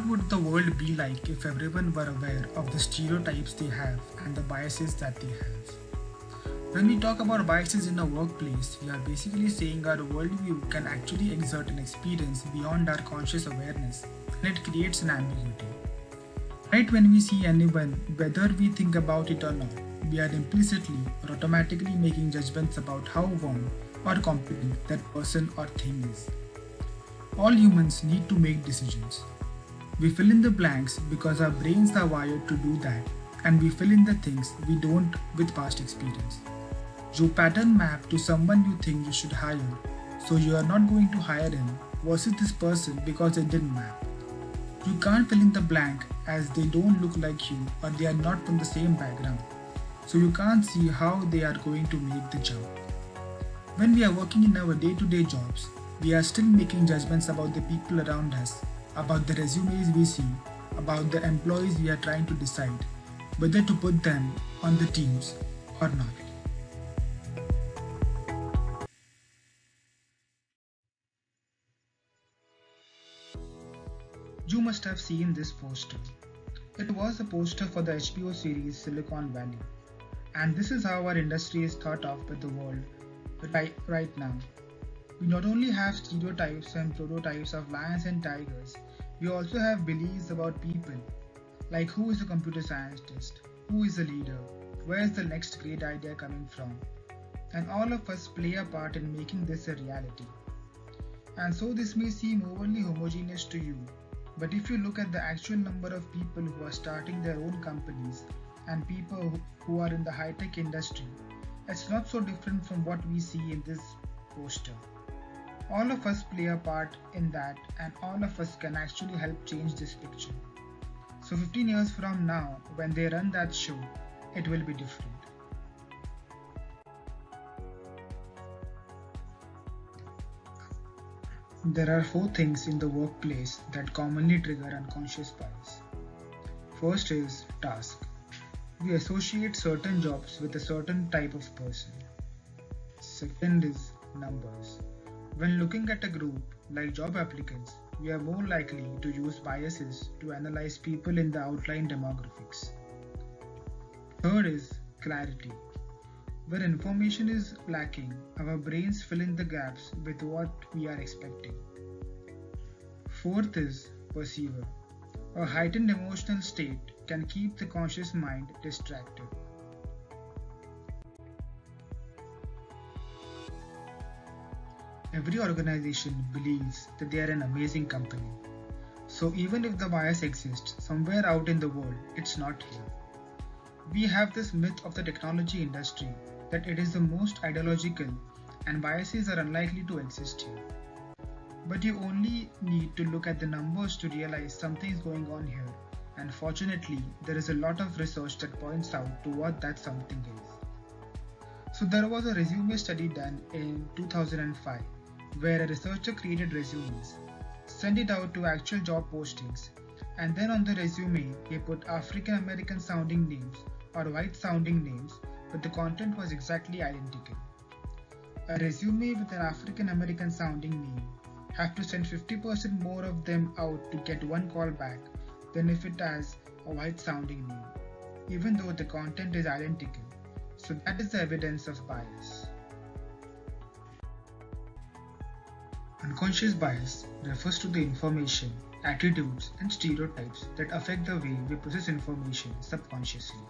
What would the world be like if everyone were aware of the stereotypes they have and the biases that they have? When we talk about biases in a workplace, we are basically saying our worldview can actually exert an experience beyond our conscious awareness, and it creates an ambiguity. Right when we see anyone, whether we think about it or not, we are implicitly or automatically making judgments about how warm or competent that person or thing is. All humans need to make decisions. We fill in the blanks because our brains are wired to do that, and we fill in the things we don't with past experience. You pattern map to someone you think you should hire, so you are not going to hire him versus this person because they didn't map. You can't fill in the blank as they don't look like you or they are not from the same background, so you can't see how they are going to make the jump. When we are working in our day-to-day jobs, we are still making judgments about the people around us, about the resumes we see, about the employees we are trying to decide whether to put them on the teams or not. You must have seen this poster. It was a poster for the HBO series Silicon Valley. And this is how our industry is thought of by the world right now. We not only have stereotypes and prototypes of lions and tigers, we also have beliefs about people, like who is a computer scientist, who is a leader, where is the next great idea coming from, and all of us play a part in making this a reality. And so this may seem overly homogeneous to you, but if you look at the actual number of people who are starting their own companies and people who are in the high-tech industry, it's not so different from what we see in this poster. All of us play a part in that, and all of us can actually help change this picture. So 15 years from now, when they run that show, it will be different. There are 4 things in the workplace that commonly trigger unconscious bias. First is task. We associate certain jobs with a certain type of person. Second is numbers. When looking at a group like job applicants, we are more likely to use biases to analyze people in the outline demographics. Third is clarity. Where information is lacking, our brains fill in the gaps with what we are expecting. Fourth is perceiver. A heightened emotional state can keep the conscious mind distracted. Every organization believes that they are an amazing company. So even if the bias exists somewhere out in the world, it's not here. We have this myth of the technology industry that it is the most ideological and biases are unlikely to exist here. But you only need to look at the numbers to realize something is going on here, and fortunately there is a lot of research that points out to what that something is. So there was a resume study done in 2005 where a researcher created resumes, sent it out to actual job postings, and then on the resume he put African American sounding names or white sounding names, but the content was exactly identical. A resume with an African American sounding name have to send 50% more of them out to get one call back than if it has a white sounding name, even though the content is identical. So that is the evidence of bias. Unconscious bias refers to the information, attitudes, and stereotypes that affect the way we process information subconsciously.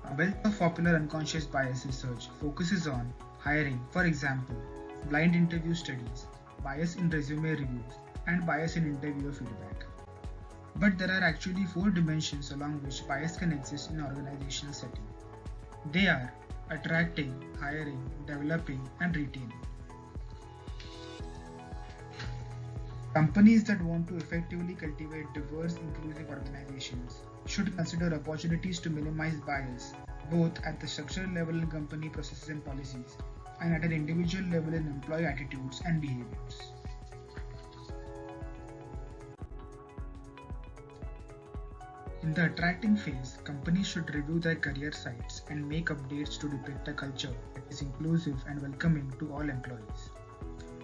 A wealth of popular unconscious bias research focuses on hiring, for example, blind interview studies, bias in resume reviews, and bias in interviewer feedback. But there are actually 4 dimensions along which bias can exist in an organizational setting. They are attracting, hiring, developing, and retaining. Companies that want to effectively cultivate diverse, inclusive organizations should consider opportunities to minimize bias, both at the structural level in company processes and policies, and at an individual level in employee attitudes and behaviors. In the attracting phase, companies should review their career sites and make updates to depict a culture that is inclusive and welcoming to all employees.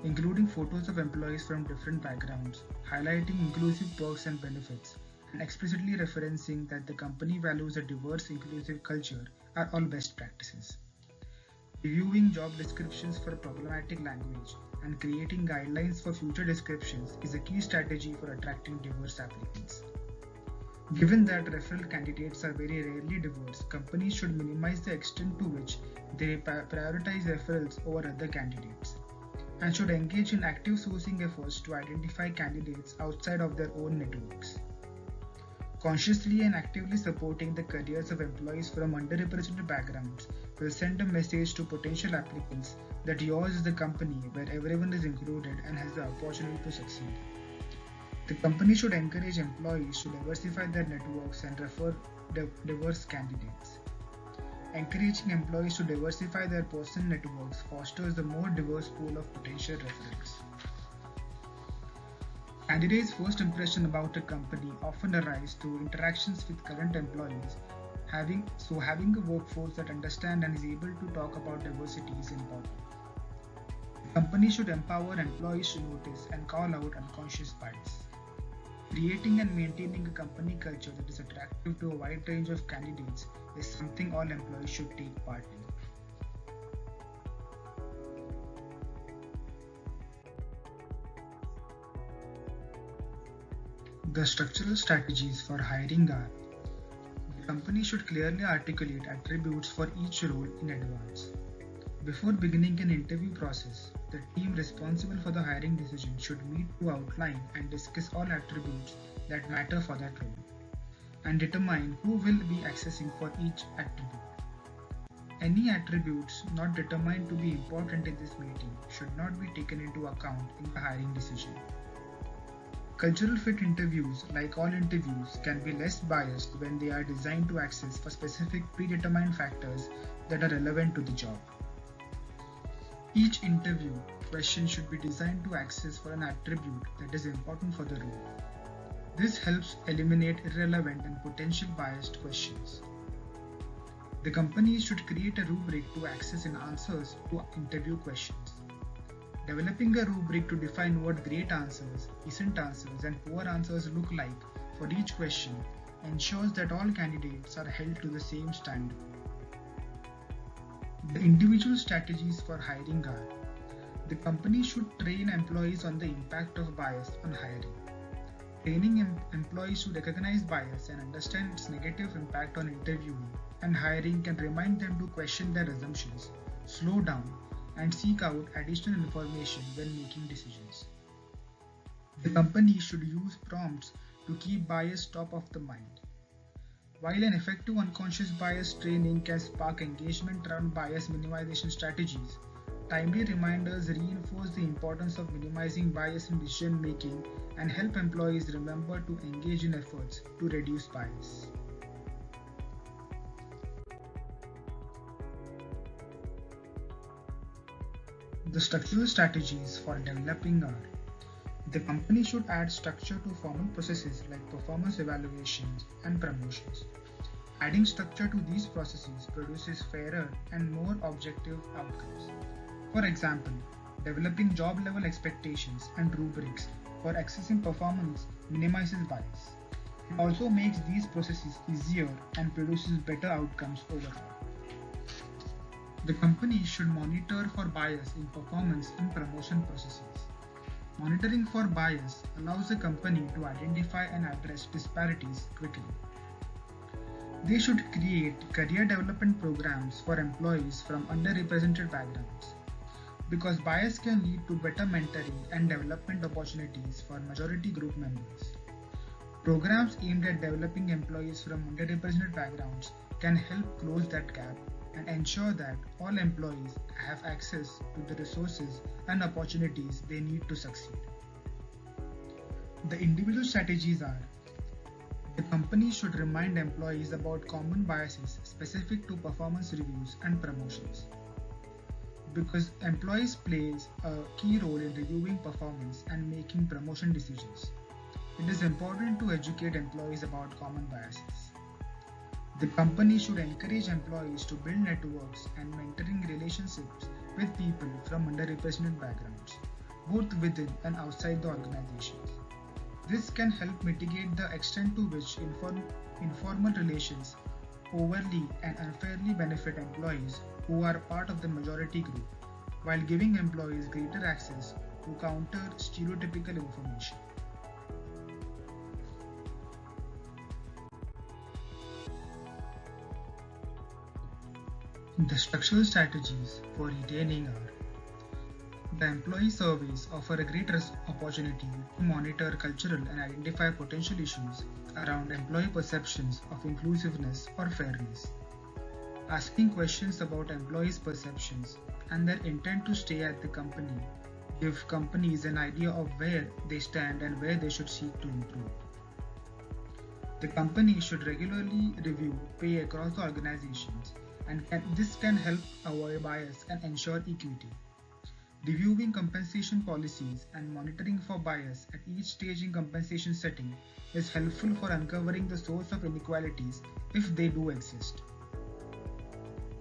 including photos of employees from different backgrounds, highlighting inclusive perks and benefits, and explicitly referencing that the company values a diverse, inclusive culture are all best practices. Reviewing job descriptions for problematic language and creating guidelines for future descriptions is a key strategy for attracting diverse applicants. Given that referral candidates are very rarely diverse, companies should minimize the extent to which they prioritize referrals over other candidates, and should engage in active sourcing efforts to identify candidates outside of their own networks. Consciously and actively supporting the careers of employees from underrepresented backgrounds will send a message to potential applicants that yours is the company where everyone is included and has the opportunity to succeed. The company should encourage employees to diversify their networks and refer diverse candidates. Encouraging employees to diversify their personal networks fosters a more diverse pool of potential referrals. Candidates' first impression about a company often arise through interactions with current employees. Having a workforce that understands and is able to talk about diversity is important. The company should empower employees to notice and call out unconscious bias. Creating and maintaining a company culture that is attractive to a wide range of candidates is something all employees should take part in. The structural strategies for hiring are: the company should clearly articulate attributes for each role in advance. Before beginning an interview process, the team responsible for the hiring decision should meet to outline and discuss all attributes that matter for that role, and determine who will be accessing for each attribute. Any attributes not determined to be important in this meeting should not be taken into account in the hiring decision. Cultural fit interviews, like all interviews, can be less biased when they are designed to access for specific predetermined factors that are relevant to the job. Each interview question should be designed to access for an attribute that is important for the role. This helps eliminate irrelevant and potential biased questions. The company should create a rubric to access in answers to interview questions. Developing a rubric to define what great answers, decent answers, and poor answers look like for each question ensures that all candidates are held to the same standard. The individual strategies for hiring are: the company should train employees on the impact of bias on hiring. Training employees to recognize bias and understand its negative impact on interviewing and hiring can remind them to question their assumptions, slow down, and seek out additional information when making decisions. The company should use prompts to keep bias top of the mind. While an effective unconscious bias training can spark engagement around bias minimization strategies, timely reminders reinforce the importance of minimizing bias in decision making and help employees remember to engage in efforts to reduce bias. The structural strategies for developing are: the company should add structure to formal processes like performance evaluations and promotions. Adding structure to these processes produces fairer and more objective outcomes. For example, developing job level expectations and rubrics for assessing performance minimizes bias. It also makes these processes easier and produces better outcomes overall. The company should monitor for bias in performance and promotion processes. Monitoring for bias allows the company to identify and address disparities quickly. They should create career development programs for employees from underrepresented backgrounds, because bias can lead to better mentoring and development opportunities for majority group members. Programs aimed at developing employees from underrepresented backgrounds can help close that gap and ensure that all employees have access to the resources and opportunities they need to succeed. The individual strategies are: the company should remind employees about common biases specific to performance reviews and promotions. Because employees play a key role in reviewing performance and making promotion decisions, it is important to educate employees about common biases. The company should encourage employees to build networks and mentoring relationships with people from underrepresented backgrounds. both within and outside the organizations. This can help mitigate the extent to which informal relations overly and unfairly benefit employees who are part of the majority group, while giving employees greater access to counter stereotypical information. The structural strategies for retaining are: the employee surveys offer a great opportunity to monitor cultural and identify potential issues around employee perceptions of inclusiveness or fairness. Asking questions about employees' perceptions and their intent to stay at the company give companies an idea of where they stand and where they should seek to improve. The company should regularly review pay across the organizations, and this can help avoid bias and ensure equity. Reviewing compensation policies and monitoring for bias at each stage in compensation setting is helpful for uncovering the source of inequalities if they do exist.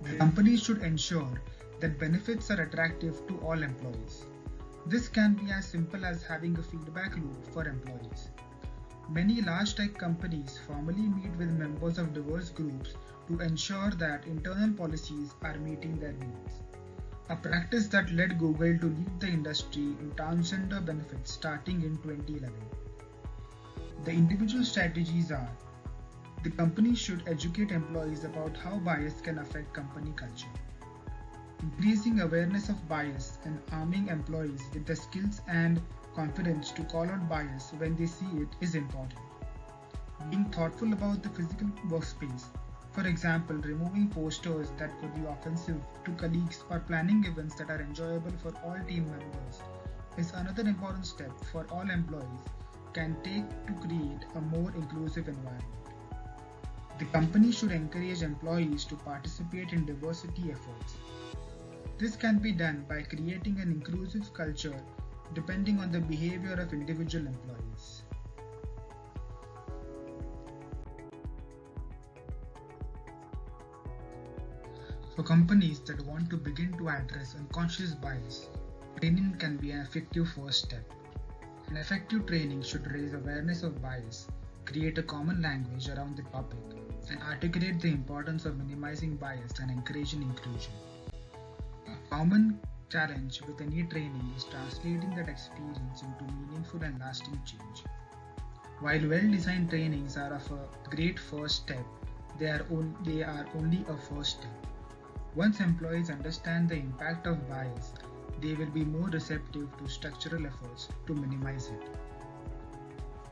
The company should ensure that benefits are attractive to all employees. This can be as simple as having a feedback loop for employees. Many large tech companies formally meet with members of diverse groups to ensure that internal policies are meeting their needs, a practice that led Google to lead the industry in transgender benefits starting in 2011. The individual strategies are: the company should educate employees about how bias can affect company culture. Increasing awareness of bias and arming employees with the skills and confidence to call out bias when they see it is important. Being thoughtful about the physical workspace, for example, removing posters that could be offensive to colleagues or planning events that are enjoyable for all team members, is another important step for all employees can take to create a more inclusive environment. The company should encourage employees to participate in diversity efforts. This can be done by creating an inclusive culture depending on the behavior of individual employees. For companies that want to begin to address unconscious bias, training can be an effective first step. An effective training should raise awareness of bias, create a common language around the topic, and articulate the importance of minimizing bias and encouraging inclusion. A common challenge with any training is translating that experience into meaningful and lasting change. While well-designed trainings are of a great first step, they are only a first step. Once employees understand the impact of bias, they will be more receptive to structural efforts to minimize it.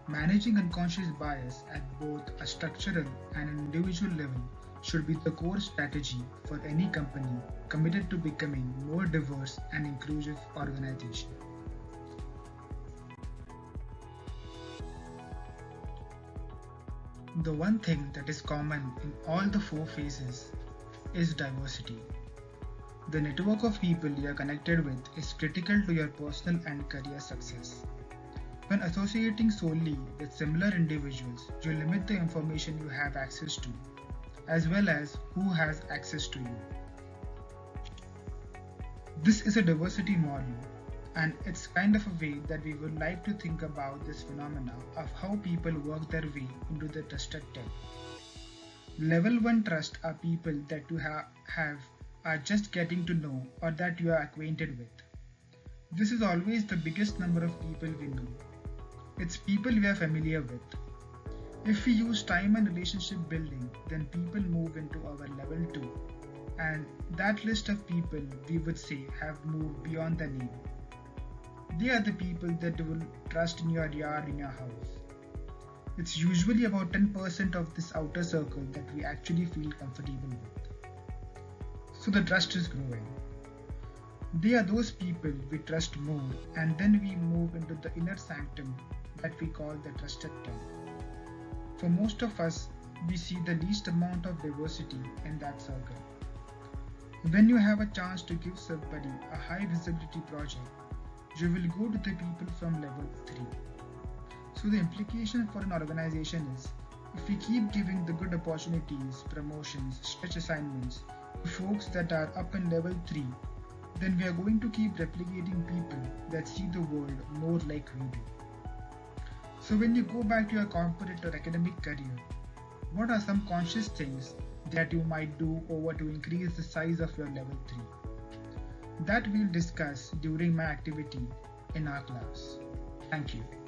Managing unconscious bias at both a structural and an individual level should be the core strategy for any company committed to becoming a more diverse and inclusive organization. The one thing that is common in all the four phases is diversity. The network of people you are connected with is critical to your personal and career success. When associating solely with similar individuals, you limit the information you have access to, as well as who has access to you. This is a diversity model, and it's kind of a way that we would like to think about this phenomena of how people work their way into the trusted tech. Level 1 trust are people that you are just getting to know or that you are acquainted with. This is always the biggest number of people we know. It's people we are familiar with. If we use time and relationship building, then people move into our level 2, and that list of people we would say have moved beyond the name. They are the people that you will trust in your yard, in your house. It's usually about 10% of this outer circle that we actually feel comfortable with. So the trust is growing. They are those people we trust more, and then we move into the inner sanctum that we call the trusted 10. For most of us, we see the least amount of diversity in that circle. When you have a chance to give somebody a high visibility project, you will go to the people from level 3. So the implication for an organization is, if we keep giving the good opportunities, promotions, stretch assignments to folks that are up in level 3, then we are going to keep replicating people that see the world more like we do. So when you go back to your corporate or academic career, what are some conscious things that you might do over to increase the size of your level 3? That we'll discuss during my activity in our class. Thank you.